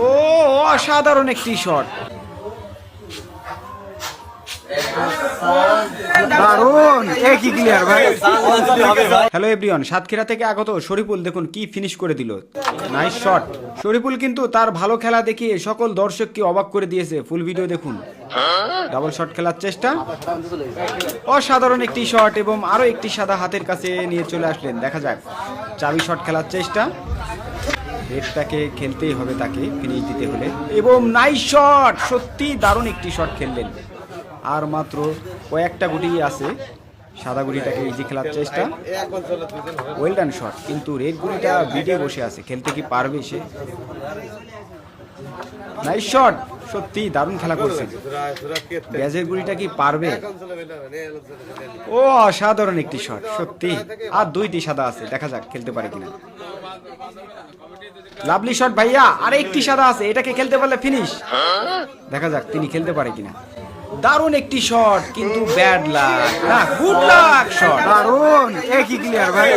ও অসাধারণ একটি শট, দারুণ, একই ক্লিয়ার ভাই। হ্যালো এভরিওয়ান, সাতক্ষীরা থেকে আগত শরীফুল দেখুন কি ফিনিশ করে দিল, নাইস শট। শরীফুল কিন্তু তার ভালো খেলা দেখিয়ে সকল দর্শককে অবাক করে দিয়েছে, ফুল ভিডিও দেখুন। ডাবল শট খেলার চেষ্টা, অসাধারণ একটি শট এবং আরো একটি সাদা হাতের কাছে নিয়ে চলে আসলেন। দেখা যাক, চাবি শট খেলার চেষ্টা, রেডটাকে খেলতেই হবে তাকে ফিনিশ দিতে হলে, এবং নাইস শট, সত্যি দারুণ একটি শট খেললেন। আর মাত্র কয়েকটা গুটি আছে, সাদা গুটিটাকে ইজি খেলার চেষ্টা, ওয়েল ডান শট, কিন্তু রেড গুটিটা বিডে বসে আছে, খেলতে কি পারবে সে? নাইস শট, সত্যি দারুণ খেলা করছে। গ্যাজের গুলিটা কি পারবে? ও অসাধারণ একটি শট, সত্যি। আর দুইটি সাদা আছে, দেখা যাক খেলতে পারে কিনা। লাভলি শট ভাইয়া, আর একটি সাদা আছে, এটাকে খেলতে পারলে ফিনিশ। দেখা যাক তিনি খেলতে পারে কিনা। দারুণ একটি শট, কিন্তু ব্যাড লাক না, গুড লাক শট, দারুণ, একই ক্লিয়ার ভাই।